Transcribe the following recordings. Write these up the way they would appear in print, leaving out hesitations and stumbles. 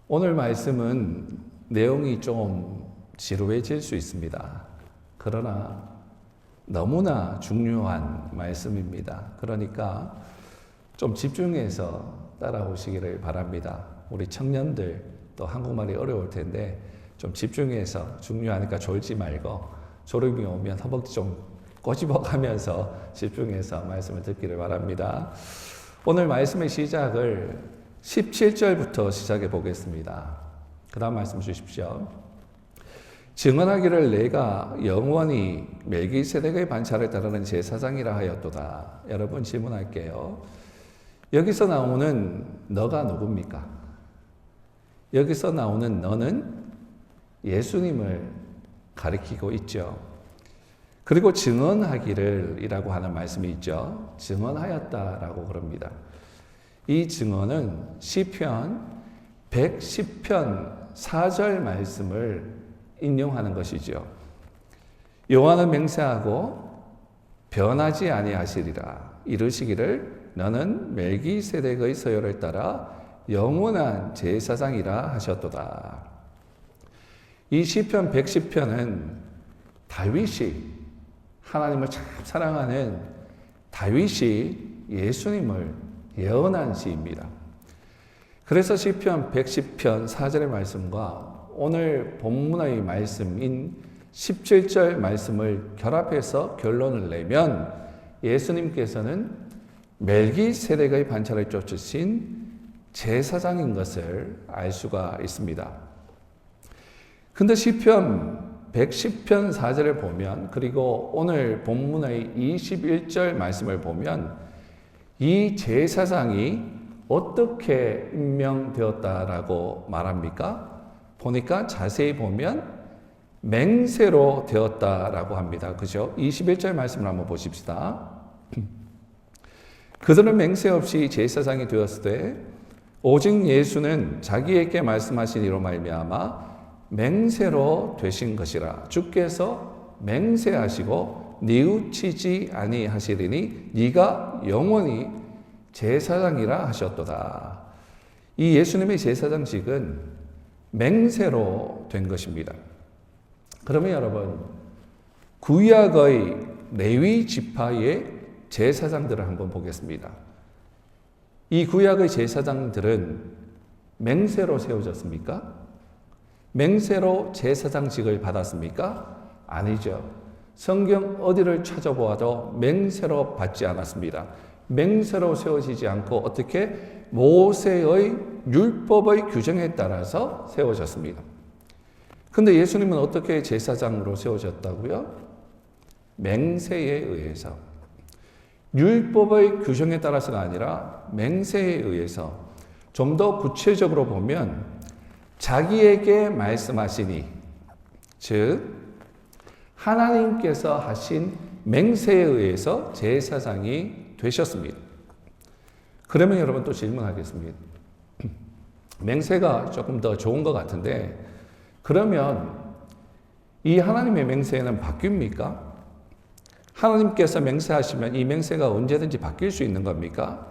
오늘 말씀은 내용이 좀 지루해질 수 있습니다. 그러나 너무나 중요한 말씀입니다. 그러니까 좀 집중해서 따라오시기를 바랍니다. 우리 청년들 또 한국말이 어려울 텐데 좀 집중해서 중요하니까 졸지 말고 졸음이 오면 허벅지 좀 꼬집어 가면서 집중해서 말씀을 듣기를 바랍니다. 오늘 말씀의 시작을 17절부터 시작해 보겠습니다. 그 다음 말씀 주십시오. 증언하기를 내가 영원히 멜기세덱의 반차를 따르는 제사장이라 하였도다. 여러분 질문할게요. 여기서 나오는 너가 누굽니까? 여기서 나오는 너는 예수님을 가리키고 있죠. 그리고 증언하기를 이라고 하는 말씀이 있죠. 증언하였다라고 그럽니다. 이 증언은 시편 110편 4절 말씀을 인용하는 것이죠. 여호와는 맹세하고 변하지 아니하시리라. 이르시기를 너는 멜기세덱의 서열을 따라 영원한 제사장이라 하셨도다. 이 시편 110편은 다윗이 하나님을 참 사랑하는 다윗이 예수님을 예언한 시입니다. 그래서 시편 110편 4절의 말씀과 오늘 본문의 말씀인 17절 말씀을 결합해서 결론을 내면 예수님께서는 멜기세덱의 반차를 쫓으신 제사장인 것을 알 수가 있습니다. 근데 시편 110편 4절을 보면 그리고 오늘 본문의 21절 말씀을 보면 이 제사장이 어떻게 임명되었다라고 말합니까? 보니까 자세히 보면 맹세로 되었다라고 합니다. 그죠? 21절 말씀을 한번 보십시다. 그들은 맹세 없이 제사장이 되었을 때 오직 예수는 자기에게 말씀하신 이로 말미암아 맹세로 되신 것이라. 주께서 맹세하시고 뉘우치지 아니하시리니 네가 영원히 제사장이라 하셨도다. 이 예수님의 제사장직은 맹세로 된 것입니다. 그러면 여러분 구약의 레위 지파의 제사장들을 한번 보겠습니다. 이 구약의 제사장들은 맹세로 세워졌습니까? 맹세로 제사장직을 받았습니까? 아니죠. 성경 어디를 찾아보아도 맹세로 받지 않았습니다. 맹세로 세워지지 않고 어떻게 모세의 율법의 규정에 따라서 세워졌습니다. 그런데 예수님은 어떻게 제사장으로 세워졌다고요? 맹세에 의해서. 율법의 규정에 따라서가 아니라 맹세에 의해서. 좀 더 구체적으로 보면 자기에게 말씀하시니, 즉 하나님께서 하신 맹세에 의해서 제사장이 되셨습니다. 그러면 여러분 또 질문하겠습니다. 맹세가 조금 더 좋은 것 같은데 그러면 이 하나님의 맹세는 바뀝니까? 하나님께서 맹세하시면 이 맹세가 언제든지 바뀔 수 있는 겁니까?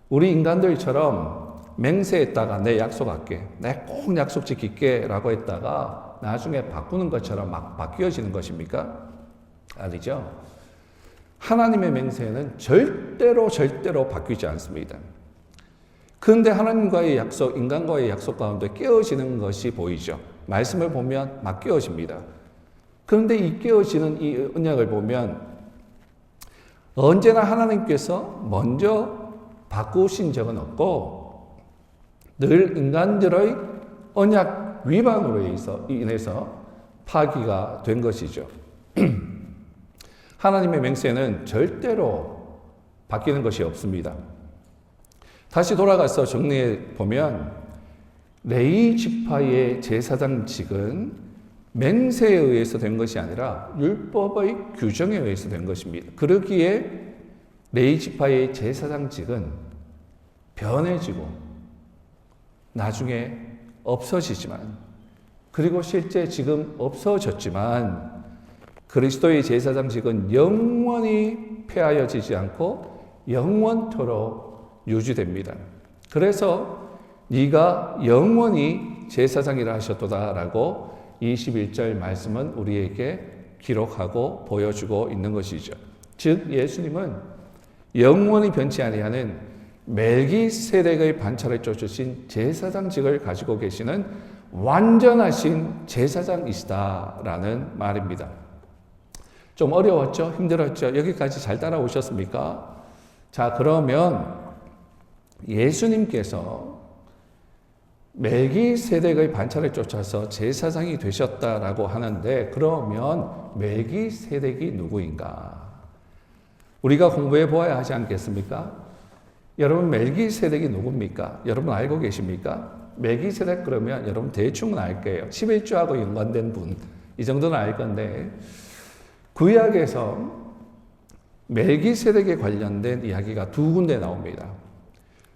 우리 인간들처럼 맹세했다가 내 약속할게, 내 꼭 약속 지킬게 라고 했다가 나중에 바꾸는 것처럼 막 바뀌어지는 것입니까? 아니죠. 하나님의 맹세는 절대로 바뀌지 않습니다. 그런데 하나님과의 약속, 인간과의 약속 가운데 깨어지는 것이 보이죠. 말씀을 보면 막 깨어집니다. 그런데 이 깨어지는 이 언약을 보면 언제나 하나님께서 먼저 바꾸신 적은 없고 늘 인간들의 언약 위반으로 인해서 파기가 된 것이죠. 하나님의 맹세는 절대로 바뀌는 것이 없습니다. 다시 돌아가서 정리해 보면 레위 지파의 제사장직은 맹세에 의해서 된 것이 아니라 율법의 규정에 의해서 된 것입니다. 그러기에 레위 지파의 제사장직은 변해지고 나중에 없어지지만 그리고 실제 지금 없어졌지만 그리스도의 제사장직은 영원히 폐하여지지 않고 영원토록 유지됩니다. 그래서 네가 영원히 제사장이라 하셨도다라고 21절 말씀은 우리에게 기록하고 보여주고 있는 것이죠. 즉 예수님은 영원히 변치 아니하는 멜기세덱의 반차를 쫓으신 제사장직을 가지고 계시는 완전하신 제사장이시다라는 말입니다. 좀 어려웠죠? 힘들었죠? 여기까지 잘 따라오셨습니까? 자, 그러면 예수님께서 멜기세덱의 반차를 쫓아서 제사장이 되셨다라고 하는데, 그러면 멜기세덱이 누구인가? 우리가 공부해 보아야 하지 않겠습니까? 여러분, 멜기세덱이 누굽니까? 여러분 알고 계십니까? 멜기세덱 그러면 여러분 대충은 알 거예요. 11조하고 연관된 분, 이 정도는 알 건데, 구약에서 멜기세덱에 관련된 이야기가 두 군데 나옵니다.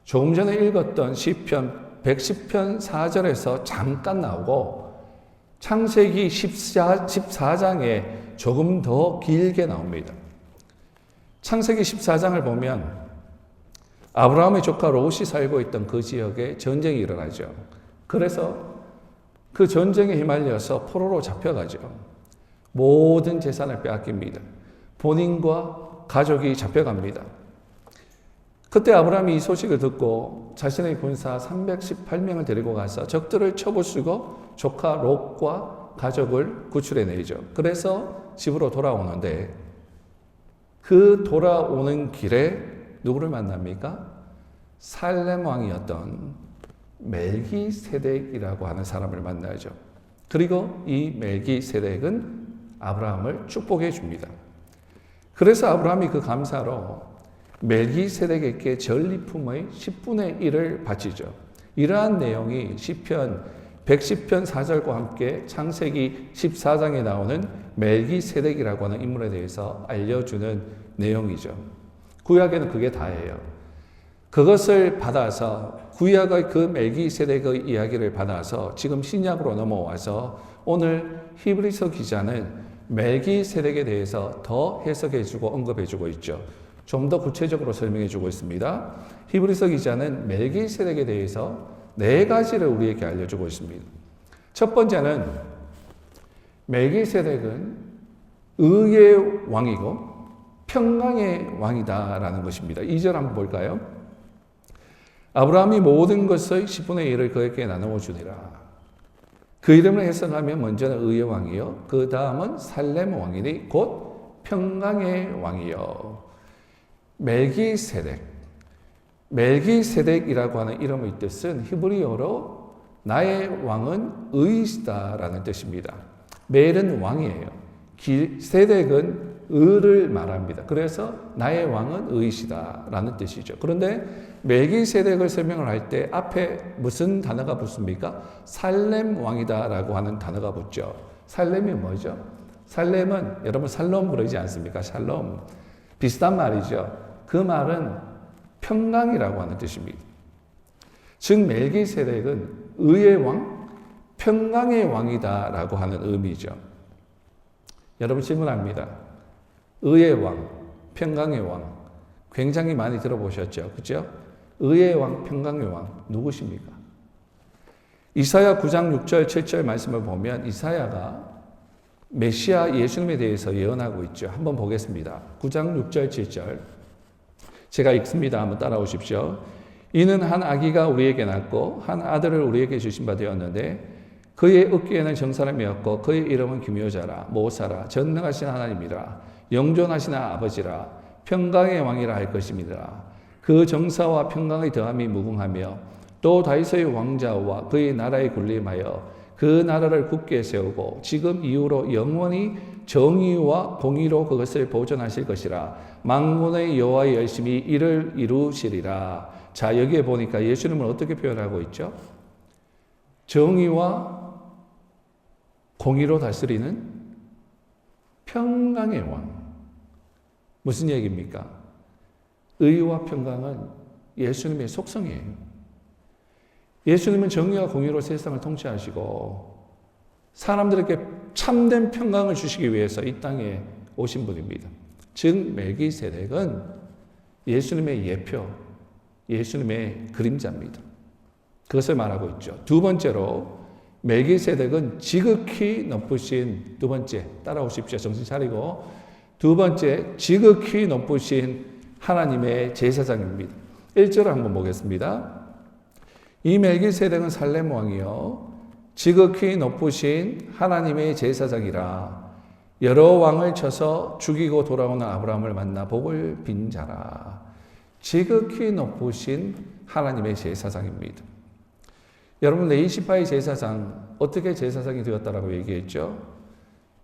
조금 전에 읽었던 시편 110편 4절에서 잠깐 나오고, 창세기 14장에 조금 더 길게 나옵니다. 창세기 14장을 보면 아브라함의 조카 롯이 살고 있던 그 지역에 전쟁이 일어나죠. 그래서 그 전쟁에 휘말려서 포로로 잡혀가죠. 모든 재산을 빼앗깁니다. 본인과 가족이 잡혀갑니다. 그때 아브라함이 이 소식을 듣고 자신의 군사 318명을 데리고 가서 적들을 쳐부수고 조카 롯과 가족을 구출해내죠. 그래서 집으로 돌아오는데, 그 돌아오는 길에 누구를 만납니까? 살렘 왕이었던 멜기세덱이라고 하는 사람을 만나죠. 그리고 이 멜기세덱은 아브라함을 축복해 줍니다. 그래서 아브라함이 그 감사로 멜기세덱에게 전리품의 10분의 1을 바치죠. 이러한 내용이 시편 110편 4절과 함께 창세기 14장에 나오는 멜기세덱이라고 하는 인물에 대해서 알려주는 내용이죠. 구약에는 그게 다예요. 그것을 받아서, 구약의 그 멜기세덱의 이야기를 받아서 지금 신약으로 넘어와서 오늘 히브리서 기자는 멜기세덱에 대해서 더 해석해주고 언급해주고 있죠. 좀 더 구체적으로 설명해주고 있습니다. 히브리서 기자는 멜기세덱에 대해서 4가지를 우리에게 알려주고 있습니다. 첫 번째는 멜기세덱은 의의 왕이고 평강의 왕이다라는 것입니다. 2절 한번 볼까요? 아브라함이 모든 것의 10분의 1을 그에게 나누어 주니라. 그 이름을 해석하면 먼저는 의의 왕이요, 그 다음은 살렘 왕이니 곧 평강의 왕이요. 멜기세덱이라고 하는 이름의 뜻은 히브리어로 나의 왕은 의이시다라는 뜻입니다. 멜은 왕이에요. 세덱은 의를 말합니다. 그래서 나의 왕은 의이시다라는 뜻이죠. 그런데 멜기세덱을 설명을 할 때 앞에 무슨 단어가 붙습니까? 살렘 왕이다라고 하는 단어가 붙죠. 살렘이 뭐죠? 살렘은 여러분 살롬 그러지 않습니까? 샬롬. 비슷한 말이죠. 그 말은 평강이라고 하는 뜻입니다. 즉 멜기세덱은 의의 왕, 평강의 왕이다라고 하는 의미죠. 여러분 질문합니다. 의의 왕, 평강의 왕, 굉장히 많이 들어보셨죠? 그렇죠? 의의 왕, 평강의 왕 누구십니까? 이사야 9장 6절 7절 말씀을 보면 이사야가 메시아 예수님에 대해서 예언하고 있죠. 한번 보겠습니다. 9장 6절 7절 제가 읽습니다. 한번 따라오십시오. 이는 한 아기가 우리에게 낳고 한 아들을 우리에게 주신 바 되었는데 그의 어깨에는 정사람이었고 그의 이름은 기묘자라 모사라 전능하신 하나님이라 영존하신 아버지라 평강의 왕이라 할 것입니다. 그 정사와 평강의 더함이 무궁하며 또 다윗의 왕자와 그의 나라에 군림하여 그 나라를 굳게 세우고 지금 이후로 영원히 정의와 공의로 그것을 보존하실 것이라. 만군의 여호와의 열심히 이를 이루시리라. 자, 여기에 보니까 예수님을 어떻게 표현하고 있죠? 정의와 공의로 다스리는 평강의 왕. 무슨 얘기입니까? 의와 평강은 예수님의 속성이에요. 예수님은 정의와 공의로 세상을 통치하시고 사람들에게 참된 평강을 주시기 위해서 이 땅에 오신 분입니다. 즉 멜기세덱은 예수님의 예표, 예수님의 그림자입니다. 그것을 말하고 있죠. 두 번째로 멜기세덱은 지극히 높으신, 두 번째 따라오십시오. 정신 차리고, 두 번째 지극히 높으신 하나님의 제사장입니다. 1절을 한번 보겠습니다. 이 멜기세덱은 살렘 왕이요 지극히 높으신 하나님의 제사장이라. 여러 왕을 쳐서 죽이고 돌아오는 아브라함을 만나 복을 빈 자라. 지극히 높으신 하나님의 제사장입니다. 여러분, 레위지파의 제사장, 어떻게 제사장이 되었다라고 얘기했죠?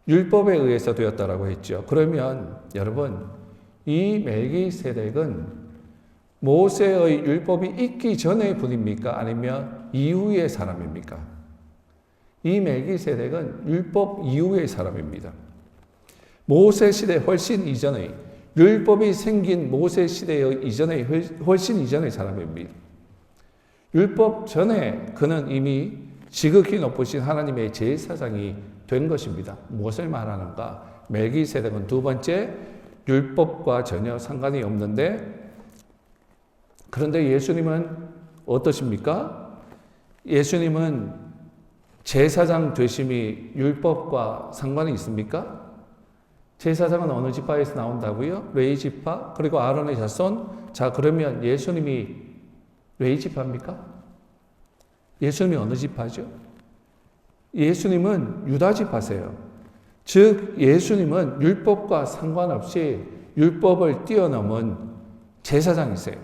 율법에 의해서 되었다라고 했죠. 그러면 여러분, 이 멜기세덱은 모세의 율법이 있기 전의 분입니까? 아니면 이후의 사람입니까? 이 멜기세덱은 율법 이후의 사람입니다. 모세 시대 훨씬 이전의, 율법이 생긴 모세 시대의 이전의, 훨씬 이전의 사람입니다. 율법 전에 그는 이미 지극히 높으신 하나님의 제사장이 된 것입니다. 무엇을 말하는가? 멜기세덱은 두 번째, 율법과 전혀 상관이 없는데, 그런데 예수님은 어떠십니까? 예수님은 제사장 되심이 율법과 상관이 있습니까? 제사장은 어느 지파에서 나온다고요? 레위 지파, 그리고 아론의 자손. 자, 그러면 예수님이 레위 지파입니까? 예수님이 어느 지파죠? 예수님은 유다 지파세요. 즉 예수님은 율법과 상관없이 율법을 뛰어넘은 제사장이세요.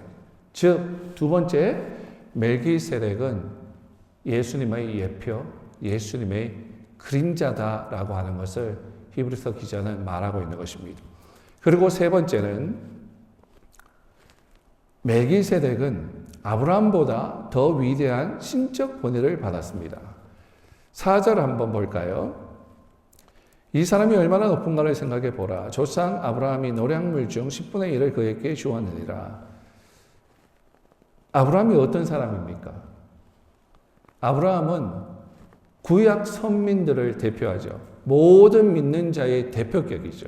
즉 두 번째, 멜기세덱은 예수님의 예표, 예수님의 그림자다라고 하는 것을 히브리서 기자는 말하고 있는 것입니다. 그리고 세 번째는 멜기세덱은 아브라함보다 더 위대한 신적 권위를 받았습니다. 4절 한번 볼까요? 이 사람이 얼마나 높은가를 생각해 보라. 조상 아브라함이 노량물 중 10분의 1을 그에게 주었느니라. 아브라함이 어떤 사람입니까? 아브라함은 구약 선민들을 대표하죠. 모든 믿는 자의 대표격이죠.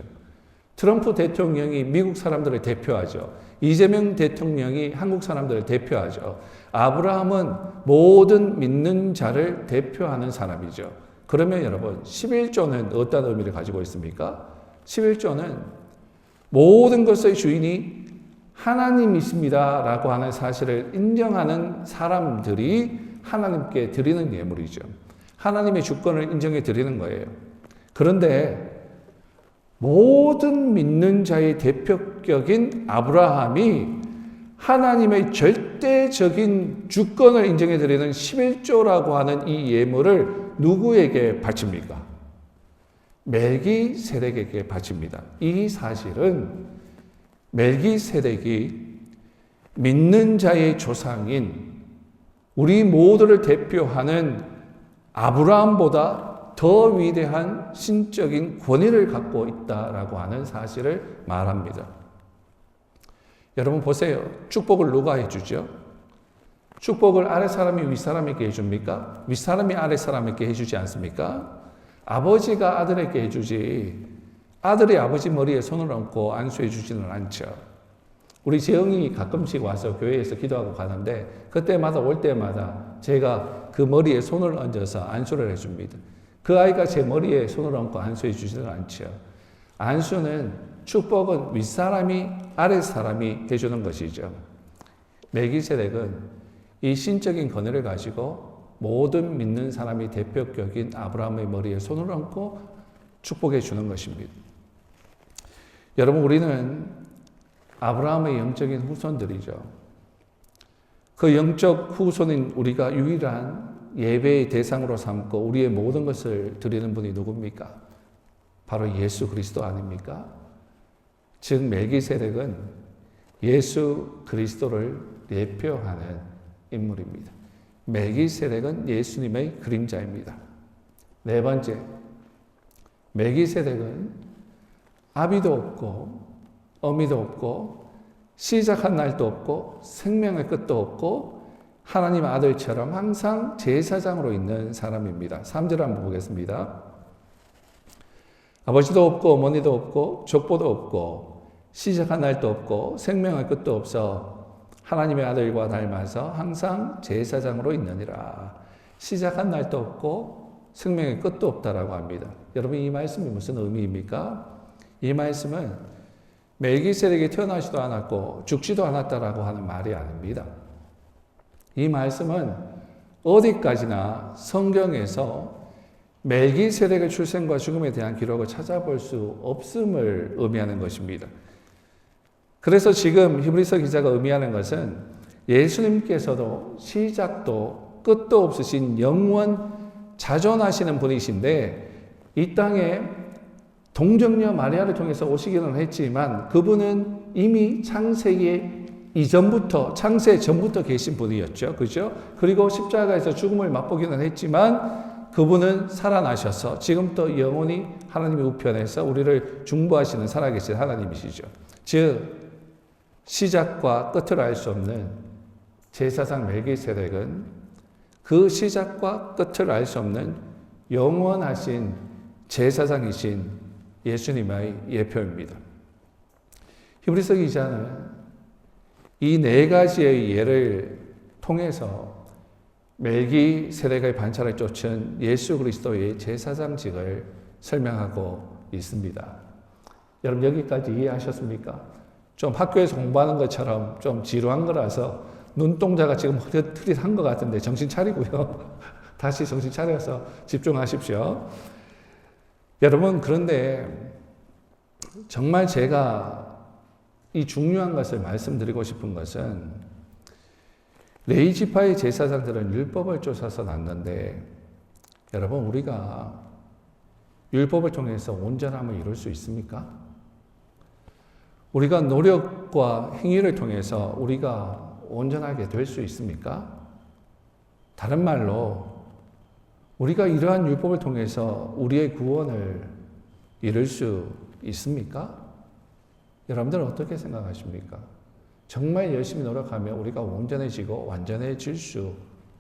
트럼프 대통령이 미국 사람들을 대표하죠. 이재명 대통령이 한국 사람들을 대표하죠. 아브라함은 모든 믿는 자를 대표하는 사람이죠. 그러면 여러분, 11조는 어떤 의미를 가지고 있습니까? 11조는 모든 것의 주인이 하나님이십니다 라고 하는 사실을 인정하는 사람들이 하나님께 드리는 예물이죠. 하나님의 주권을 인정해 드리는 거예요. 그런데 모든 믿는 자의 대표격인 아브라함이 하나님의 절대적인 주권을 인정해 드리는 11조라고 하는 이 예물을 누구에게 바칩니까? 멜기세덱에게 바칩니다. 이 사실은 멜기세덱이 믿는 자의 조상인 우리 모두를 대표하는 아브라함보다 더 위대한 신적인 권위를 갖고 있다라고 하는 사실을 말합니다. 여러분 보세요. 축복을 누가 해주죠? 축복을 아랫사람이 윗사람에게 해줍니까? 윗사람이 아랫사람에게 해주지 않습니까? 아버지가 아들에게 해주지 아들이 아버지 머리에 손을 얹고 안수해 주지는 않죠. 우리 재영이 가끔씩 와서 교회에서 기도하고 가는데 그때마다 올 때마다 제가 그 머리에 손을 얹어서 안수를 해줍니다. 그 아이가 제 머리에 손을 얹고 안수해 주지는 않죠. 안수는, 축복은 윗사람이 아랫사람이 해주는 것이죠. 멜기세덱은 이 신적인 권위를 가지고 모든 믿는 사람이 대표격인 아브라함의 머리에 손을 얹고 축복해 주는 것입니다. 여러분, 우리는 아브라함의 영적인 후손들이죠. 그 영적 후손인 우리가 유일한 예배의 대상으로 삼고 우리의 모든 것을 드리는 분이 누굽니까? 바로 예수 그리스도 아닙니까? 즉 멜기세덱은 예수 그리스도를 대표하는 인물입니다. 멜기세덱은 예수님의 그림자입니다. 네 번째, 멜기세덱은 아비도 없고 어미도 없고 시작한 날도 없고 생명의 끝도 없고 하나님 아들처럼 항상 제사장으로 있는 사람입니다. 3절 한번 보겠습니다. 아버지도 없고 어머니도 없고 족보도 없고 시작한 날도 없고 생명의 끝도 없어 하나님의 아들과 닮아서 항상 제사장으로 있느니라. 시작한 날도 없고 생명의 끝도 없다라고 합니다. 여러분, 이 말씀이 무슨 의미입니까? 이 말씀은 멜기세덱이 태어나지도 않았고 죽지도 않았다라고 하는 말이 아닙니다. 이 말씀은 어디까지나 성경에서 멜기세덱의 출생과 죽음에 대한 기록을 찾아볼 수 없음을 의미하는 것입니다. 그래서 지금 히브리서 기자가 의미하는 것은 예수님께서도 시작도 끝도 없으신 영원 자존하시는 분이신데 이 땅에 동정녀 마리아를 통해서 오시기는 했지만 그분은 이미 창세기 이전부터, 창세 전부터 계신 분이었죠. 그죠? 그리고 십자가에서 죽음을 맛보기는 했지만 그분은 살아나셔서 지금 또 영원히 하나님의 우편에서 우리를 중보하시는 살아계신 하나님이시죠. 즉 시작과 끝을 알 수 없는 제사장 멜기세덱은 그 시작과 끝을 알 수 없는 영원하신 제사장이신 예수님의 예표입니다. 히브리서 기자는 이 네 가지의 예를 통해서 멜기세덱의 반차를 쫓은 예수 그리스도의 제사장직을 설명하고 있습니다. 여러분, 여기까지 이해하셨습니까? 좀 학교에서 공부하는 것처럼 좀 지루한 거라서 눈동자가 지금 흐릿흐릿한 것 같은데 정신 차리고요. 다시 정신 차려서 집중하십시오. 여러분, 그런데 정말 제가 이 중요한 것을 말씀드리고 싶은 것은 레위 지파의 제사장들은 율법을 쫓아서 났는데 여러분, 우리가 율법을 통해서 온전함을 이룰 수 있습니까? 우리가 노력과 행위를 통해서 우리가 온전하게 될 수 있습니까? 다른 말로 우리가 이러한 율법을 통해서 우리의 구원을 이룰 수 있습니까? 여러분들은 어떻게 생각하십니까? 정말 열심히 노력하면 우리가 온전해지고 완전해질 수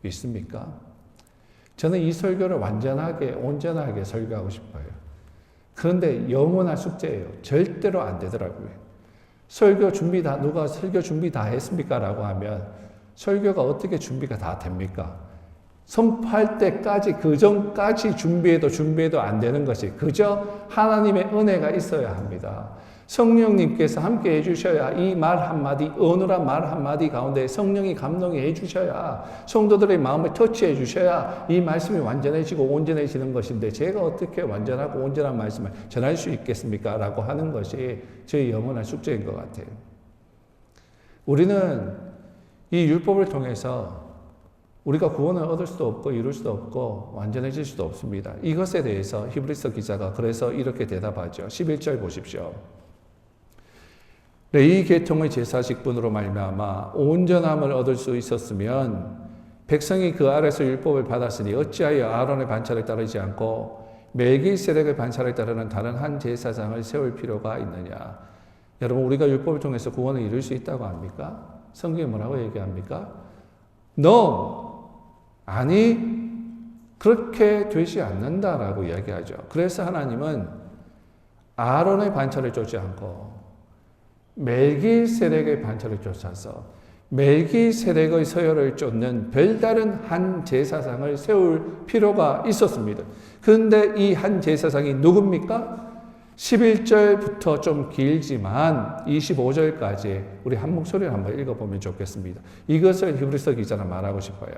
있습니까? 저는 이 설교를 완전하게, 온전하게 설교하고 싶어요. 그런데 영원한 숙제예요. 절대로 안 되더라고요. 설교 준비 누가 설교 준비 다 했습니까? 라고 하면 설교가 어떻게 준비가 다 됩니까? 선포할 때까지, 그 전까지 준비해도 안 되는 것이 그저 하나님의 은혜가 있어야 합니다. 성령님께서 함께 해주셔야 이 말 한마디, 어눌한 말 한마디 가운데 성령이 감동해 해주셔야, 성도들의 마음을 터치해 주셔야 이 말씀이 완전해지고 온전해지는 것인데 제가 어떻게 완전하고 온전한 말씀을 전할 수 있겠습니까? 라고 하는 것이 저희 영원한 숙제인 것 같아요. 우리는 이 율법을 통해서 우리가 구원을 얻을 수도 없고 이룰 수도 없고 완전해질 수도 없습니다. 이것에 대해서 히브리서 기자가 그래서 이렇게 대답하죠. 11절 보십시오. 레위 계통의 제사 직분으로 말미암아 온전함을 얻을 수 있었으면 백성이 그 아래서 율법을 받았으니 어찌하여 아론의 반차를 따르지 않고 멜기세덱의 반차를 따르는 다른 한 제사장을 세울 필요가 있느냐. 여러분, 우리가 율법을 통해서 구원을 이룰 수 있다고 합니까? 성경이 뭐라고 얘기합니까? No! 아니, 그렇게 되지 않는다라고 이야기하죠. 그래서 하나님은 아론의 반차를 쫓지 않고 멜기세덱의 반차를 쫓아서 멜기세덱의 서열을 쫓는 별다른 한 제사장을 세울 필요가 있었습니다. 그런데 이 한 제사장이 누굽니까? 11절부터 좀 길지만 25절까지 우리 한 목소리를 한번 읽어보면 좋겠습니다. 이것을 히브리서 기자는 말하고 싶어요.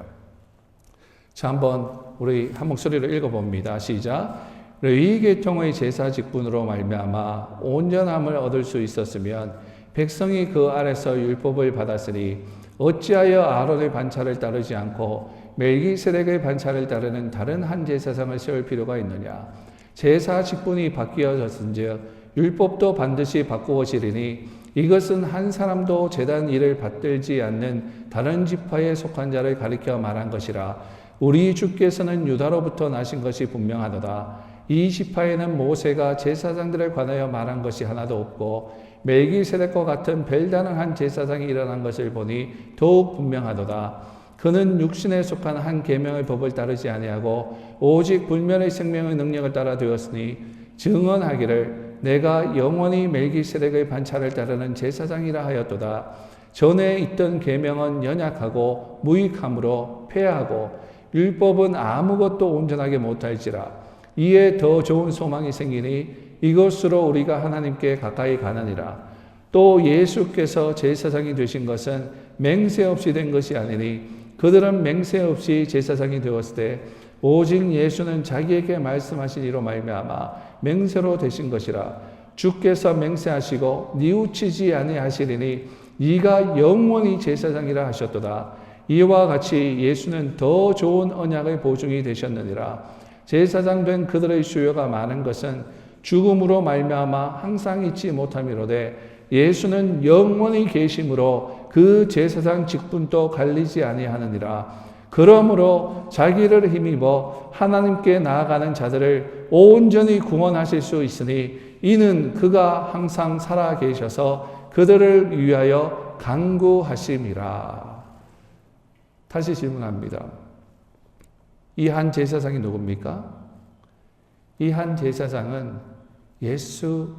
자, 한번 우리 한 목소리로 읽어봅니다. 시작. 레위 계통의 제사 직분으로 말미암아 온전함을 얻을 수 있었으면 백성이 그 아래서 율법을 받았으니 어찌하여 아론의 반차를 따르지 않고 멜기세덱의 반차를 따르는 다른 한 제사장을 세울 필요가 있느냐. 제사 직분이 바뀌어졌은즉 율법도 반드시 바꾸어지리니 이것은 한 사람도 제단 일을 받들지 않는 다른 지파에 속한 자를 가리켜 말한 것이라. 우리 주께서는 유다로부터 나신 것이 분명하도다. 이 지파에는 모세가 제사장들에 관하여 말한 것이 하나도 없고 멜기세덱과 같은 별다른 한 제사장이 일어난 것을 보니 더욱 분명하도다. 그는 육신에 속한 한 계명의 법을 따르지 아니하고 오직 불멸의 생명의 능력을 따라 되었으니 증언하기를 내가 영원히 멜기세덱의 반차를 따르는 제사장이라 하였도다. 전에 있던 계명은 연약하고 무익함으로 폐하고 율법은 아무것도 온전하게 못할지라. 이에 더 좋은 소망이 생기니 이것으로 우리가 하나님께 가까이 가느니라. 또 예수께서 제사장이 되신 것은 맹세 없이 된 것이 아니니 그들은 맹세 없이 제사장이 되었을 때 오직 예수는 자기에게 말씀하신 이로 말미암아 맹세로 되신 것이라. 주께서 맹세하시고 뉘우치지 아니하시리니 이가 영원히 제사장이라 하셨도다. 이와 같이 예수는 더 좋은 언약의 보증이 되셨느니라. 제사장 된 그들의 수요가 많은 것은 죽음으로 말미암아 항상 잊지 못함이로되 예수는 영원히 계심으로 그 제사장 직분도 갈리지 아니하느니라. 그러므로 자기를 힘입어 하나님께 나아가는 자들을 온전히 구원하실 수 있으니 이는 그가 항상 살아 계셔서 그들을 위하여 간구하심이라. 다시 질문합니다. 이 한 제사장이 누굽니까? 이 한 제사장은 예수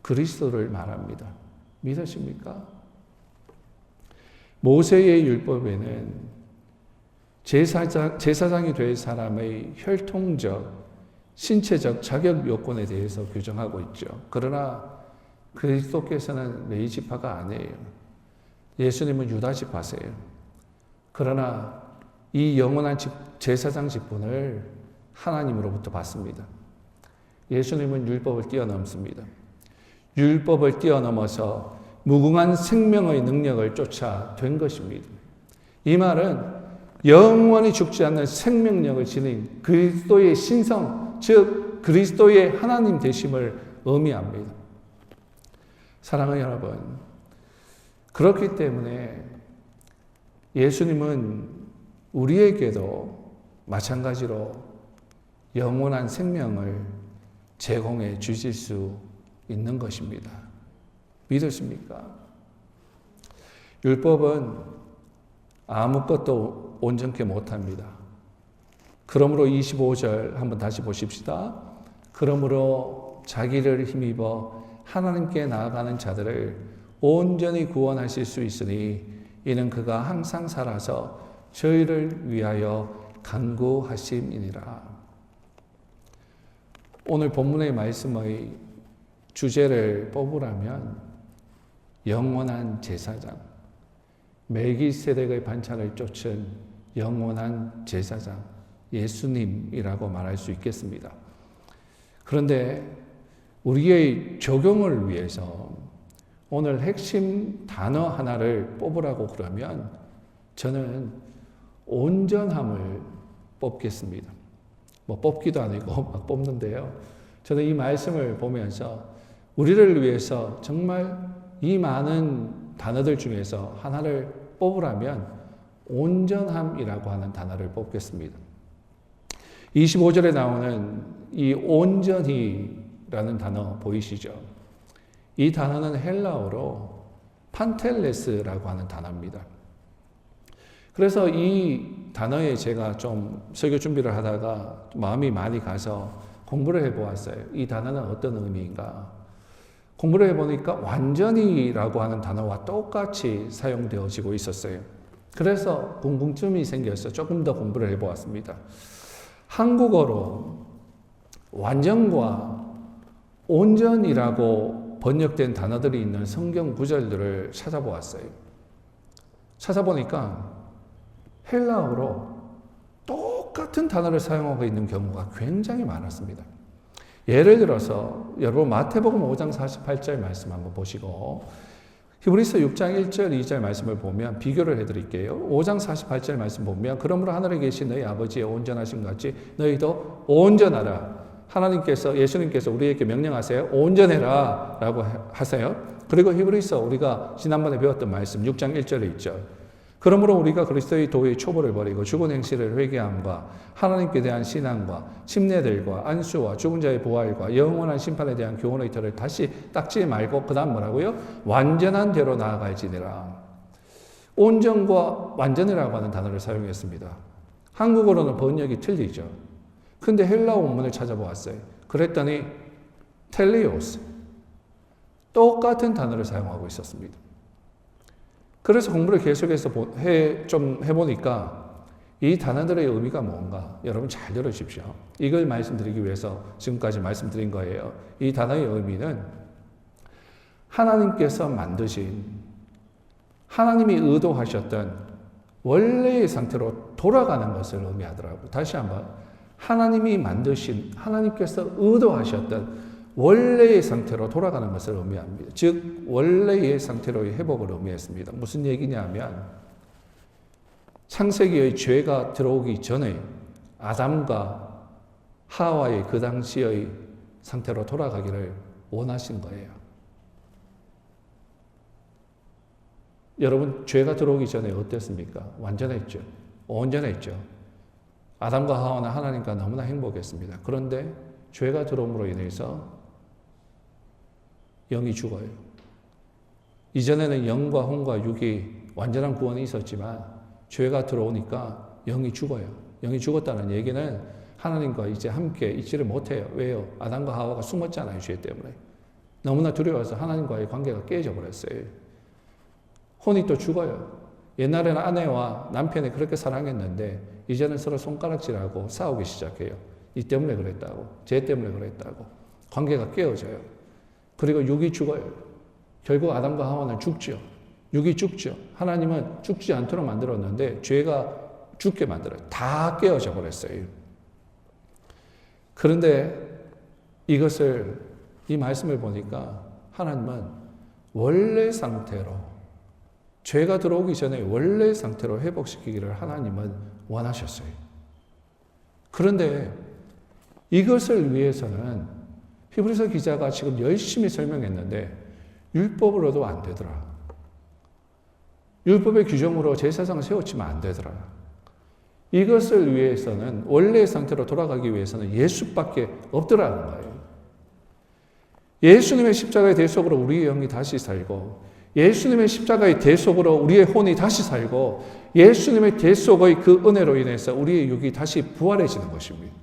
그리스도를 말합니다. 믿으십니까? 모세의 율법에는 제사장이 될 사람의 혈통적, 신체적 자격 요건에 대해서 규정하고 있죠. 그러나 그리스도께서는 레위 지파가 아니에요. 예수님은 유다 지파세요. 그러나 이 영원한 제사장 직분을 하나님으로부터 받습니다. 예수님은 율법을 뛰어넘습니다. 율법을 뛰어넘어서 무궁한 생명의 능력을 쫓아 된 것입니다. 이 말은 영원히 죽지 않는 생명력을 지닌 그리스도의 신성, 즉 그리스도의 하나님 되심을 의미합니다. 사랑하는 여러분, 그렇기 때문에 예수님은 우리에게도 마찬가지로 영원한 생명을 제공해 주실 수 있는 것입니다. 믿으십니까? 율법은 아무것도 온전케 못합니다. 그러므로 25절 한번 다시 보십시다. 그러므로 자기를 힘입어 하나님께 나아가는 자들을 온전히 구원하실 수 있으니 이는 그가 항상 살아서 저희를 위하여 간구하심이니라. 오늘 본문의 말씀의 주제를 뽑으라면 영원한 제사장, 멜기세덱의 반차를 쫓은 영원한 제사장, 예수님이라고 말할 수 있겠습니다. 그런데 우리의 적용을 위해서 오늘 핵심 단어 하나를 뽑으라고 그러면 저는 온전함을 뽑겠습니다. 뭐 뽑기도 아니고 막 뽑는데요. 저는 이 말씀을 보면서 우리를 위해서 정말 이 많은 단어들 중에서 하나를 뽑으라면 온전함이라고 하는 단어를 뽑겠습니다. 25절에 나오는 이 온전히라는 단어 보이시죠? 이 단어는 헬라어로 판텔레스라고 하는 단어입니다. 그래서 이 단어에 제가 좀 설교 준비를 하다가 마음이 많이 가서 공부를 해보았어요. 이 단어는 어떤 의미인가? 공부를 해보니까 완전히라고 하는 단어와 똑같이 사용되어지고 있었어요. 그래서 궁금증이 생겨서 조금 더 공부를 해보았습니다. 한국어로 완전과 온전이라고 번역된 단어들이 있는 성경 구절들을 찾아보았어요. 찾아보니까 헬라어로 똑같은 단어를 사용하고 있는 경우가 굉장히 많았습니다. 예를 들어서 여러분 마태복음 5장 48절 말씀 한번 보시고 히브리서 6장 1절 2절 말씀을 보면 비교를 해드릴게요. 5장 48절 말씀 보면 그러므로 하늘에 계신 너희 아버지의 온전하심 같이 너희도 온전하라. 하나님께서 예수님께서 우리에게 명령하세요. 온전해라 라고 하세요. 그리고 히브리서 우리가 지난번에 배웠던 말씀 6장 1절에 있죠. 그러므로 우리가 그리스도의 도의 초보를 버리고 죽은 행실을 회개함과 하나님께 대한 신앙과 침례들과 안수와 죽은 자의 부활과 영원한 심판에 대한 교훈의 틀을 다시 닦지 말고 그 다음 뭐라고요? 완전한 대로 나아갈지니라. 온전과 완전이라고 하는 단어를 사용했습니다. 한국어로는 번역이 틀리죠. 근데 헬라어 원문을 찾아보았어요. 그랬더니 텔리오스, 똑같은 단어를 사용하고 있었습니다. 그래서 공부를 계속해서 좀 해보니까 이 단어들의 의미가 뭔가 여러분 잘 들으십시오. 이걸 말씀드리기 위해서 지금까지 말씀드린 거예요. 이 단어의 의미는 하나님께서 만드신, 하나님이 의도하셨던 원래의 상태로 돌아가는 것을 의미하더라고요. 다시 한번, 하나님이 만드신, 하나님께서 의도하셨던 원래의 상태로 돌아가는 것을 의미합니다. 즉 원래의 상태로의 회복을 의미했습니다. 무슨 얘기냐면 창세기의 죄가 들어오기 전에 아담과 하와의 그 당시의 상태로 돌아가기를 원하신 거예요. 여러분, 죄가 들어오기 전에 어땠습니까? 완전했죠. 온전했죠. 아담과 하와는 하나님과 너무나 행복했습니다. 그런데 죄가 들어옴으로 인해서 영이 죽어요. 이전에는 영과 혼과 육이 완전한 구원이 있었지만 죄가 들어오니까 영이 죽어요. 영이 죽었다는 얘기는 하나님과 이제 함께 있지를 못해요. 왜요? 아담과 하와가 숨었잖아요. 죄 때문에. 너무나 두려워서 하나님과의 관계가 깨져 버렸어요. 혼이 또 죽어요. 옛날에는 아내와 남편이 그렇게 사랑했는데 이제는 서로 손가락질하고 싸우기 시작해요. 이 때문에 그랬다고, 쟤 때문에 그랬다고. 관계가 깨어져요. 그리고 육이 죽어요. 결국 아담과 하와는 죽죠. 육이 죽죠. 하나님은 죽지 않도록 만들었는데 죄가 죽게 만들어요. 다 깨어져 버렸어요. 그런데 이 말씀을 보니까 하나님은 원래 상태로, 죄가 들어오기 전에 원래 상태로 회복시키기를 하나님은 원하셨어요. 그런데 이것을 위해서는 히브리서 기자가 지금 열심히 설명했는데 율법으로도 안 되더라. 율법의 규정으로 제사장을 세웠지만 안 되더라. 이것을 위해서는, 원래의 상태로 돌아가기 위해서는 예수밖에 없더라는 거예요. 예수님의 십자가의 대속으로 우리의 영이 다시 살고, 예수님의 십자가의 대속으로 우리의 혼이 다시 살고, 예수님의 대속의 그 은혜로 인해서 우리의 육이 다시 부활해지는 것입니다.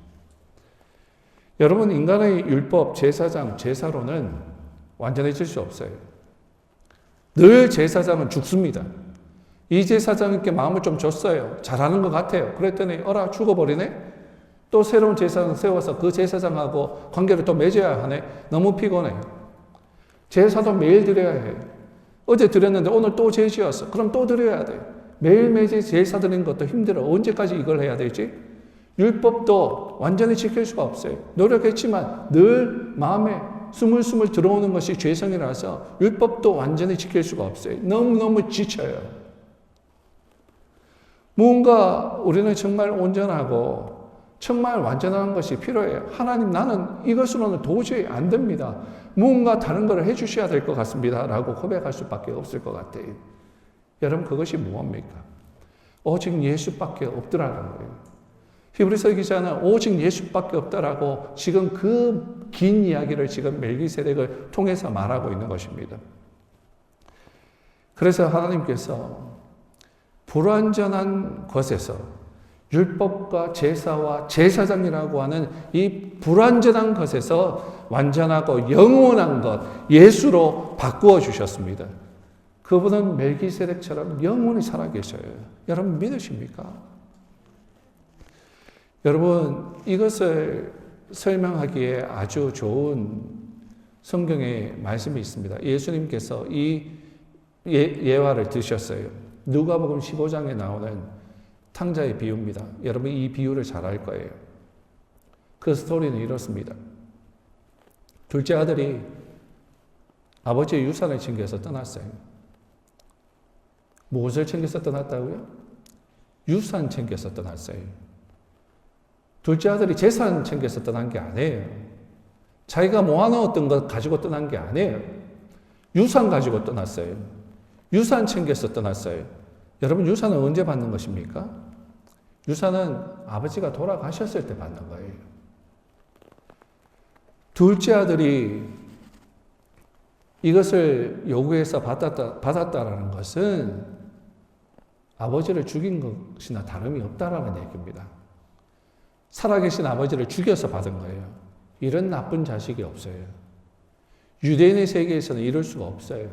여러분, 인간의 율법, 제사장, 제사로는 완전해질 수 없어요. 늘 제사장은 죽습니다. 이 제사장에게 마음을 좀 줬어요. 잘하는 것 같아요. 그랬더니 어라 죽어버리네. 또 새로운 제사장 세워서 그 제사장하고 관계를 또 맺어야 하네. 너무 피곤해. 제사도 매일 드려야 해. 어제 드렸는데 오늘 또 제지었어. 그럼 또 드려야 돼. 매일매일 제사 드리는 것도 힘들어. 언제까지 이걸 해야 되지? 율법도 완전히 지킬 수가 없어요. 노력했지만 늘 마음에 스물스물 들어오는 것이 죄성이라서 율법도 완전히 지킬 수가 없어요. 너무너무 지쳐요. 무언가 우리는 정말 온전하고 정말 완전한 것이 필요해요. 하나님, 나는 이것으로는 도저히 안 됩니다. 무언가 다른 걸 해주셔야 될 것 같습니다. 라고 고백할 수밖에 없을 것 같아요. 여러분, 그것이 무엇입니까? 오직 예수밖에 없더라는 거예요. 히브리서 기자는 오직 예수밖에 없다라고 지금 그 긴 이야기를 지금 멜기세덱을 통해서 말하고 있는 것입니다. 그래서 하나님께서 불완전한 것에서 율법과 제사와 제사장이라고 하는 이 불완전한 것에서 완전하고 영원한 것, 예수로 바꾸어 주셨습니다. 그분은 멜기세덱처럼 영원히 살아계셔요. 여러분 믿으십니까? 여러분, 이것을 설명하기에 아주 좋은 성경의 말씀이 있습니다. 예수님께서 이 예화를 드셨어요. 누가복음 15장에 나오는 탕자의 비유입니다. 여러분 이 비유를 잘 알 거예요. 그 스토리는 이렇습니다. 둘째 아들이 아버지의 유산을 챙겨서 떠났어요. 무엇을 챙겨서 떠났다고요? 유산 챙겨서 떠났어요. 둘째 아들이 재산 챙겨서 떠난 게 아니에요. 자기가 모아놓았던 것 가지고 떠난 게 아니에요. 유산 가지고 떠났어요. 유산 챙겨서 떠났어요. 여러분, 유산은 언제 받는 것입니까? 유산은 아버지가 돌아가셨을 때 받는 거예요. 둘째 아들이 이것을 요구해서 받았다라는 것은 아버지를 죽인 것이나 다름이 없다라는 얘기입니다. 살아계신 아버지를 죽여서 받은 거예요. 이런 나쁜 자식이 없어요. 유대인의 세계에서는 이럴 수가 없어요.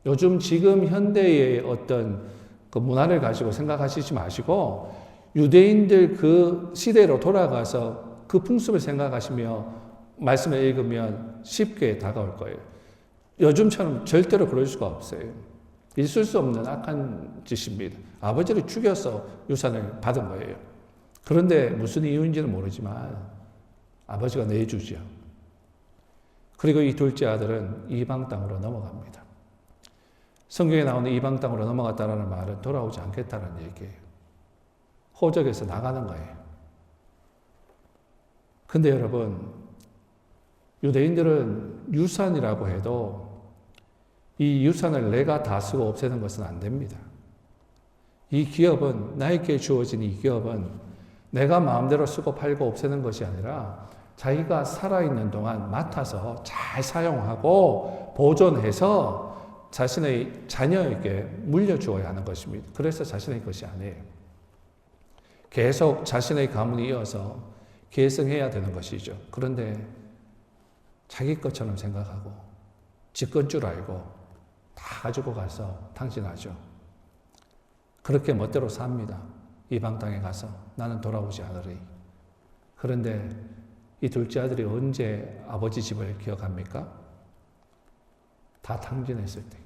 요즘 지금 현대의 어떤 그 문화를 가지고 생각하시지 마시고 유대인들 그 시대로 돌아가서 그 풍습을 생각하시며 말씀을 읽으면 쉽게 다가올 거예요. 요즘처럼 절대로 그럴 수가 없어요. 있을 수 없는 악한 짓입니다. 아버지를 죽여서 유산을 받은 거예요. 그런데 무슨 이유인지는 모르지만 아버지가 내주죠. 그리고 이 둘째 아들은 이방 땅으로 넘어갑니다. 성경에 나오는 이방 땅으로 넘어갔다는 말은 돌아오지 않겠다는 얘기예요. 호적에서 나가는 거예요. 근데 여러분, 유대인들은 유산이라고 해도 이 유산을 내가 다 쓰고 없애는 것은 안 됩니다. 이 기업은, 나에게 주어진 이 기업은 내가 마음대로 쓰고 팔고 없애는 것이 아니라 자기가 살아있는 동안 맡아서 잘 사용하고 보존해서 자신의 자녀에게 물려주어야 하는 것입니다. 그래서 자신의 것이 아니에요. 계속 자신의 가문이 이어서 계승해야 되는 것이죠. 그런데 자기 것처럼 생각하고 집건 줄 알고 다 가지고 가서 탕진하죠. 그렇게 멋대로 삽니다. 이방 땅에 가서 나는 돌아오지 않으리. 그런데 이 둘째 아들이 언제 아버지 집을 기억합니까? 다 탕진했을 때.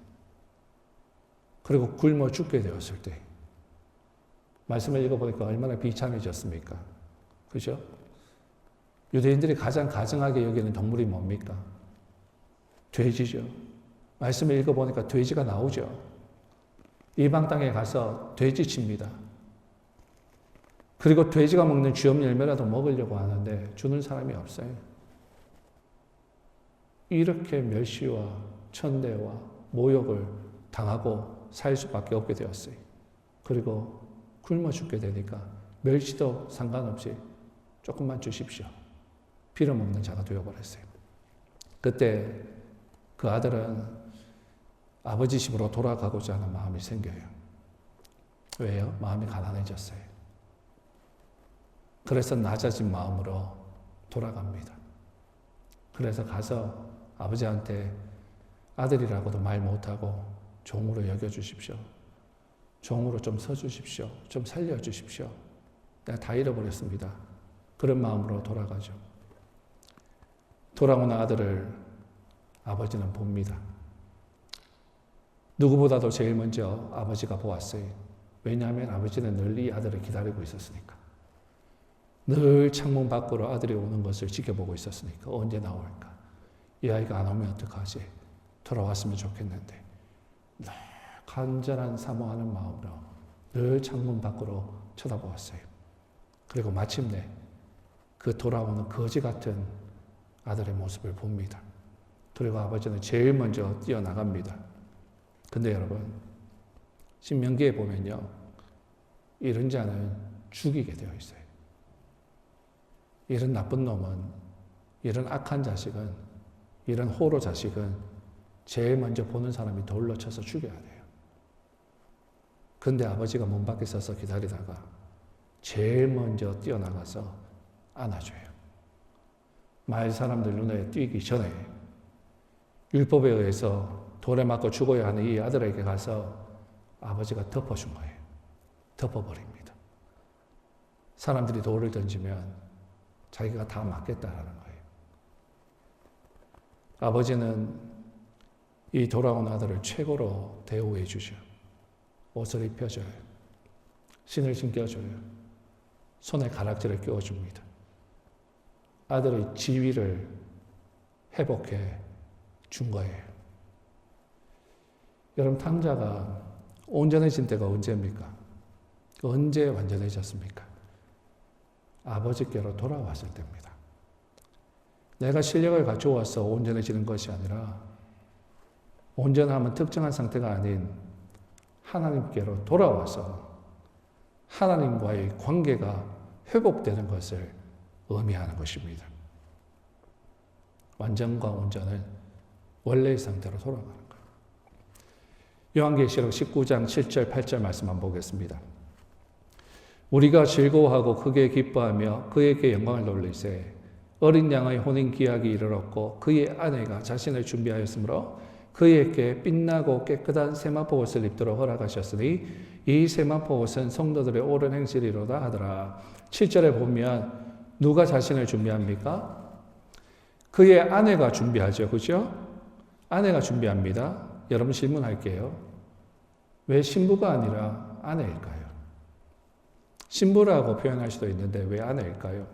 그리고 굶어 죽게 되었을 때. 말씀을 읽어보니까 얼마나 비참해졌습니까? 그죠? 유대인들이 가장 가증하게 여기는 동물이 뭡니까? 돼지죠. 말씀을 읽어보니까 돼지가 나오죠. 이방 땅에 가서 돼지 칩니다. 그리고 돼지가 먹는 쥐엄 열매라도 먹으려고 하는데 주는 사람이 없어요. 이렇게 멸시와 천대와 모욕을 당하고 살 수밖에 없게 되었어요. 그리고 굶어 죽게 되니까 멸시도 상관없이 조금만 주십시오. 빌어먹는 자가 되어버렸어요. 그때 그 아들은 아버지 집으로 돌아가고자 하는 마음이 생겨요. 왜요? 마음이 가난해졌어요. 그래서 낮아진 마음으로 돌아갑니다. 그래서 가서 아버지한테 아들이라고도 말 못하고 종으로 여겨주십시오. 종으로 좀 서주십시오. 좀 살려주십시오. 내가 다 잃어버렸습니다. 그런 마음으로 돌아가죠. 돌아온 아들을 아버지는 봅니다. 누구보다도 제일 먼저 아버지가 보았어요. 왜냐하면 아버지는 늘 이 아들을 기다리고 있었으니까. 늘 창문 밖으로 아들이 오는 것을 지켜보고 있었으니까. 언제 나올까? 이 아이가 안 오면 어떡하지? 돌아왔으면 좋겠는데. 늘 간절한 사모하는 마음으로 늘 창문 밖으로 쳐다보았어요. 그리고 마침내 그 돌아오는 거지 같은 아들의 모습을 봅니다. 그리고 아버지는 제일 먼저 뛰어나갑니다. 근데 여러분, 신명기에 보면요, 이런 자는 죽이게 되어 있어요. 이런 나쁜 놈은, 이런 악한 자식은, 이런 호로 자식은 제일 먼저 보는 사람이 돌로 쳐서 죽여야 돼요. 근데 아버지가 문 밖에 서서 기다리다가 제일 먼저 뛰어나가서 안아줘요. 마을 사람들 눈에 띄기 전에 율법에 의해서 돌에 맞고 죽어야 하는 이 아들에게 가서 아버지가 덮어준 거예요. 덮어버립니다. 사람들이 돌을 던지면 자기가 다 맞겠다라는 거예요. 아버지는 이 돌아온 아들을 최고로 대우해 주죠. 옷을 입혀줘요. 신을 신겨줘요. 손에 가락지를 끼워줍니다. 아들의 지위를 회복해 준 거예요. 여러분, 탕자가 온전해진 때가 언제입니까? 언제 완전해졌습니까? 아버지께로 돌아왔을 때입니다. 내가 실력을 갖추어서 온전해지는 것이 아니라 온전함은 특정한 상태가 아닌 하나님께로 돌아와서 하나님과의 관계가 회복되는 것을 의미하는 것입니다. 완전과 온전은 원래의 상태로 돌아가는 거예요. 요한계시록 19장 7절 8절 말씀 한번 보겠습니다. 우리가 즐거워하고 크게 기뻐하며 그에게 영광을 돌리세 어린 양의 혼인 기약이 이르렀고 그의 아내가 자신을 준비하였으므로 그에게 빛나고 깨끗한 세마포 옷을 입도록 허락하셨으니 이 세마포 옷은 성도들의 옳은 행실이로다 하더라. 7절에 보면 누가 자신을 준비합니까? 그의 아내가 준비하죠. 그죠? 아내가 준비합니다. 여러분 질문할게요. 왜 신부가 아니라 아내일까요? 신부라고 표현할 수도 있는데 왜 아내일까요?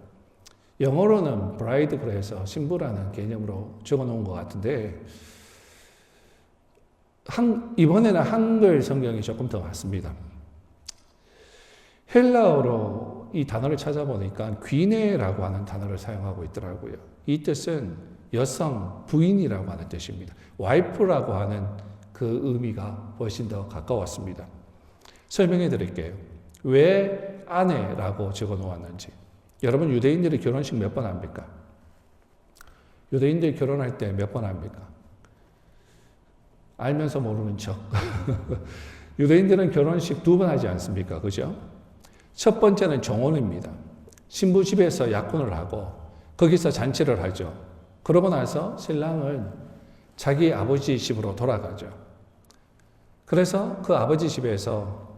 영어로는 bride 그래서 신부라는 개념으로 적어놓은 것 같은데 이번에는 한글 성경이 조금 더 많습니다. 헬라어로 이 단어를 찾아보니까 귀네라고 하는 단어를 사용하고 있더라고요. 이 뜻은 여성, 부인이라고 하는 뜻입니다. 와이프라고 하는 그 의미가 훨씬 더 가까웠습니다. 설명해 드릴게요. 왜 아내라고 적어 놓았는지. 여러분 유대인들이 결혼식 몇 번 합니까? 유대인들이 결혼할 때 몇 번 합니까? 알면서 모르는 척. 유대인들은 결혼식 2번 하지 않습니까? 그죠? 첫 번째는 정혼입니다. 신부 집에서 약혼을 하고 거기서 잔치를 하죠. 그러고 나서 신랑은 자기 아버지 집으로 돌아가죠. 그래서 그 아버지 집에서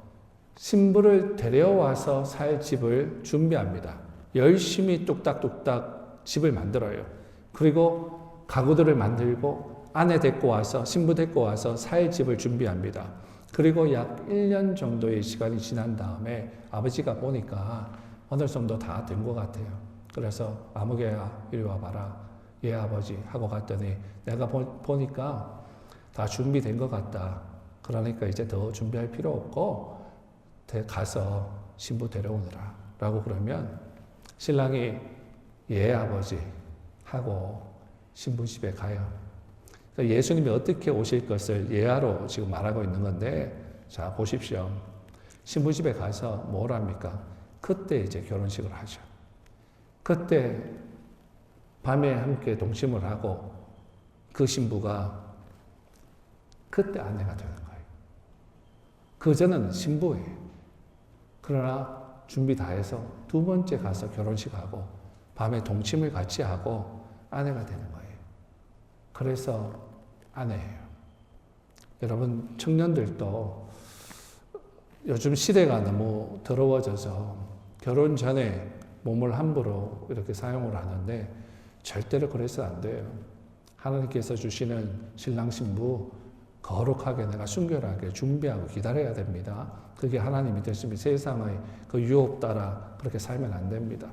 신부를 데려와서 살 집을 준비합니다. 열심히 뚝딱뚝딱 집을 만들어요. 그리고 가구들을 만들고 아내 데리고 와서 신부 데리고 와서 살 집을 준비합니다. 그리고 약 1년 정도의 시간이 지난 다음에 아버지가 보니까 어느 정도 다 된 것 같아요. 그래서 아무개야 이리 와봐라. 예 아버지 하고 갔더니 내가 보니까 다 준비된 것 같다. 그러니까 이제 더 준비할 필요 없고 가서 신부 데려오느라 라고 그러면 신랑이 예 아버지 하고 신부 집에 가요. 예수님이 어떻게 오실 것을 예화로 지금 말하고 있는 건데, 자, 보십시오. 신부 집에 가서 뭘 합니까? 그때 이제 결혼식을 하죠. 그때 밤에 함께 동침을 하고 그 신부가 그때 아내가 되는 거예요. 그전에는 신부예요. 그러나 준비 다 해서 2번째 가서 결혼식하고 밤에 동침을 같이 하고 아내가 되는 거예요. 그래서 아내예요. 여러분 청년들도 요즘 시대가 너무 더러워져서 결혼 전에 몸을 함부로 이렇게 사용을 하는데 절대로 그래서는 안 돼요. 하나님께서 주시는 신랑 신부 거룩하게 내가 순결하게 준비하고 기다려야 됩니다. 그게 하나님이 됐으면 세상의 그 유혹 따라 그렇게 살면 안 됩니다.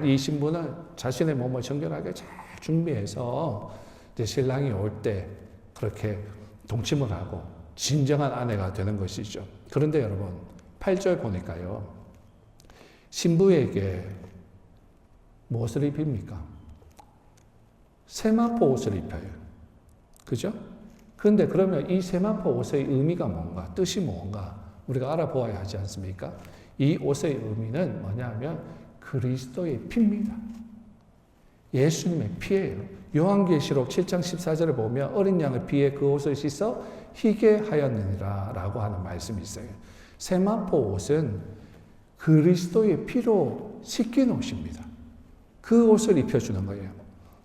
이 신부는 자신의 몸을 정결하게 잘 준비해서 이제 신랑이 올 때 그렇게 동침을 하고 진정한 아내가 되는 것이죠. 그런데 여러분 8절 보니까요. 신부에게 무엇을 입힙니까? 세마포 옷을 입혀요. 그죠? 그런데 그러면 이 세마포 옷의 의미가 뭔가, 뜻이 뭔가 우리가 알아보아야 하지 않습니까? 이 옷의 의미는 뭐냐면 그리스도의 피입니다. 예수님의 피예요. 요한계시록 7장 14절에 보면 어린 양의 피에 그 옷을 씻어 희게 하였느니라 라고 하는 말씀이 있어요. 세마포 옷은 그리스도의 피로 씻긴 옷입니다. 그 옷을 입혀주는 거예요.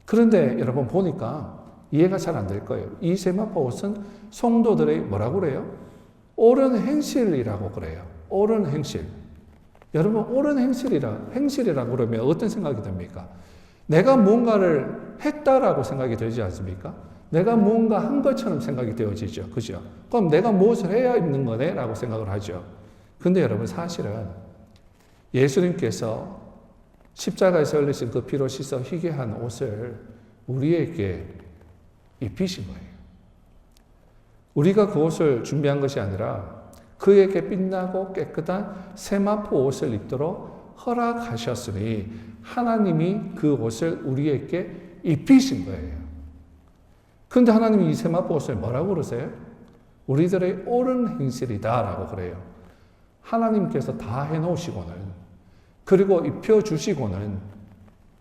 그런데 여러분 보니까 이해가 잘 안 될 거예요. 이 세마포 옷은 성도들의 뭐라고 그래요? 옳은 행실이라고 그래요. 옳은 행실. 여러분 옳은 행실이라고 그러면 어떤 생각이 듭니까? 내가 뭔가를 했다라고 생각이 들지 않습니까? 내가 뭔가 한 것처럼 생각이 되어지죠. 그죠? 그럼 내가 무엇을 해야 있는 거네? 라고 생각을 하죠. 근데 여러분 사실은 예수님께서 십자가에서 흘리신 그 피로 씻어 희게 한 옷을 우리에게 입히신 거예요. 우리가 그 옷을 준비한 것이 아니라 그에게 빛나고 깨끗한 세마포 옷을 입도록 허락하셨으니 하나님이 그 옷을 우리에게 입히신 거예요. 그런데 하나님이 이 세마포 옷을 뭐라고 그러세요? 우리들의 옳은 행실이다 라고 그래요. 하나님께서 다 해놓으시고는 그리고 입혀주시고는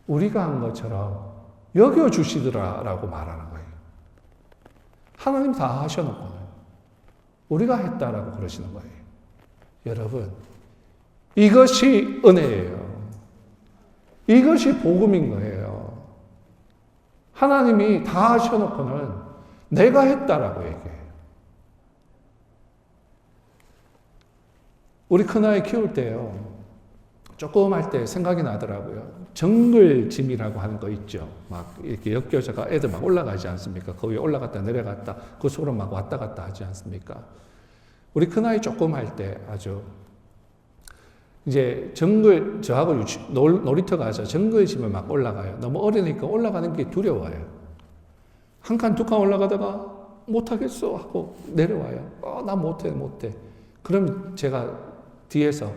우리가 한 것처럼 여겨주시더라 라고 말하는 거예요. 하나님 다 하셔놓고는 우리가 했다라고 그러시는 거예요. 여러분, 이것이 은혜예요. 이것이 복음인 거예요. 하나님이 다 하셔놓고는 내가 했다라고 얘기해요. 우리 큰아이 키울 때요. 조금 할 때 생각이 나더라고요. 정글짐이라고 하는 거 있죠. 막 이렇게 엮여져가 애들 막 올라가지 않습니까? 그 위에 올라갔다 내려갔다 그 속으로 막 왔다 갔다 하지 않습니까? 우리 큰아이 조금 할 때 아주 이제 저하고 놀이터 가서 정글짐을 막 올라가요. 너무 어리니까 올라가는 게 두려워요. 한 칸, 두 칸 올라가다가 못하겠어 하고 내려와요. 나 못해. 그럼 제가 뒤에서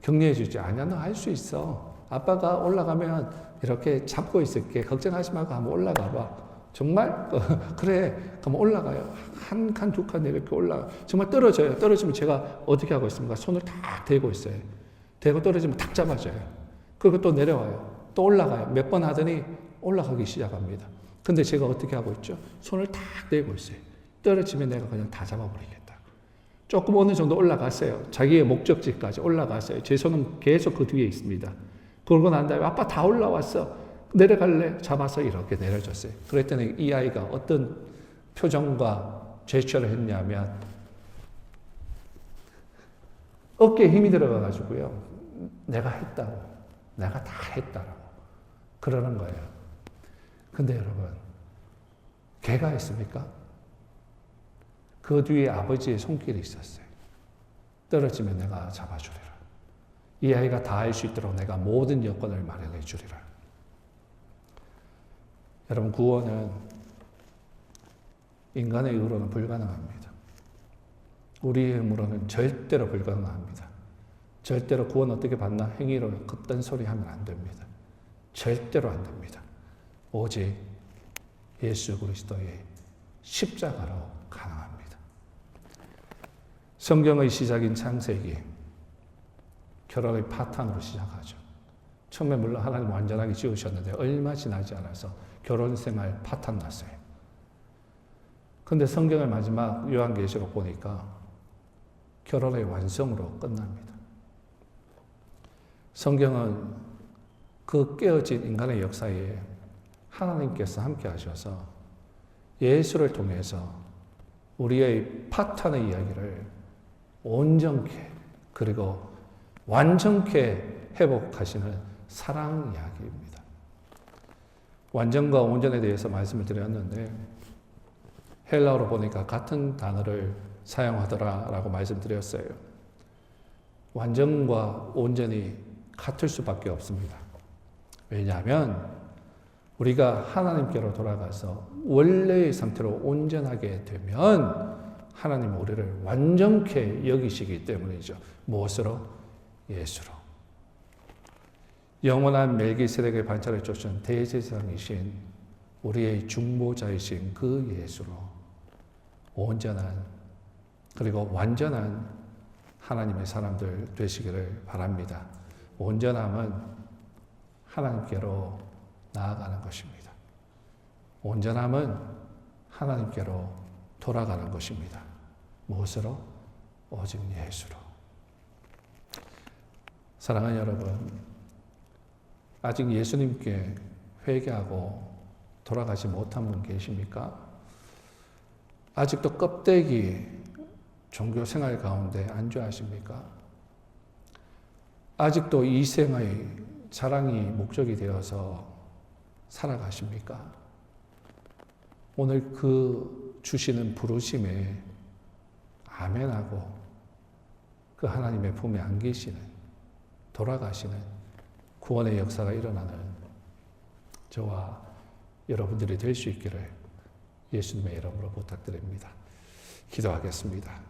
격려해 주지. 아니야, 너 할 수 있어. 아빠가 올라가면 이렇게 잡고 있을게. 걱정하지 말고 한번 올라가 봐. 정말? 그래. 그럼 올라가요. 한 칸, 두 칸 이렇게 올라가. 정말 떨어져요. 떨어지면 제가 어떻게 하고 있습니까? 손을 탁 대고 있어요. 대고 떨어지면 탁 잡아줘요. 그리고 또 내려와요. 또 올라가요. 몇 번 하더니 올라가기 시작합니다. 근데 제가 어떻게 하고 있죠? 손을 탁 대고 있어요. 떨어지면 내가 그냥 다 잡아버리겠다. 조금 어느 정도 올라갔어요. 자기의 목적지까지 올라갔어요. 제 손은 계속 그 뒤에 있습니다. 그러고 난 다음에 아빠 다 올라왔어. 내려갈래? 잡아서 이렇게 내려줬어요. 그랬더니 이 아이가 어떤 표정과 제스처를 했냐면 어깨에 힘이 들어가가지고요. 내가 했다고. 내가 다 했다라고. 그러는 거예요. 근데 여러분, 걔가 했습니까? 그 뒤에 아버지의 손길이 있었어요. 떨어지면 내가 잡아주리라. 이 아이가 다 할 수 있도록 내가 모든 여건을 마련해 주리라. 여러분, 구원은 인간의 의로는 불가능합니다. 우리의 힘으로는 절대로 불가능합니다. 절대로 구원 어떻게 받나? 행위로 그딴 소리 하면 안 됩니다. 절대로 안 됩니다. 오직 예수 그리스도의 십자가로 가능합니다. 성경의 시작인 창세기, 결혼의 파탄으로 시작하죠. 처음에 물론 하나님 완전하게 지으셨는데 얼마 지나지 않아서 결혼 생활 파탄 났어요. 근데 성경의 마지막 요한계시록 보니까 결혼의 완성으로 끝납니다. 성경은 그 깨어진 인간의 역사에 하나님께서 함께 하셔서 예수를 통해서 우리의 파탄의 이야기를 온전케 그리고 완전케 회복하시는 사랑 이야기입니다. 완전과 온전에 대해서 말씀을 드렸는데 헬라어로 보니까 같은 단어를 사용하더라라고 말씀드렸어요. 완전과 온전이 같을 수밖에 없습니다. 왜냐하면 우리가 하나님께로 돌아가서 원래의 상태로 온전하게 되면 하나님은 우리를 완전케 여기시기 때문이죠. 무엇으로? 예수로. 영원한 멜기세덱의 반차를 쫓은 대제사장이신 우리의 중보자이신 그 예수로 온전한 그리고 완전한 하나님의 사람들 되시기를 바랍니다. 온전함은 하나님께로 나아가는 것입니다. 온전함은 하나님께로 돌아가는 것입니다. 무엇으로? 오직 예수로. 사랑하는 여러분, 아직 예수님께 회개하고 돌아가지 못한 분 계십니까? 아직도 껍데기 종교 생활 가운데 안주하십니까? 아직도 이 생의 자랑이 목적이 되어서 살아가십니까? 오늘 그 주시는 부르심에 아멘하고 그 하나님의 품에 안기시는 돌아가시는 구원의 역사가 일어나는 저와 여러분들이 될 수 있기를 예수님의 이름으로 부탁드립니다. 기도하겠습니다.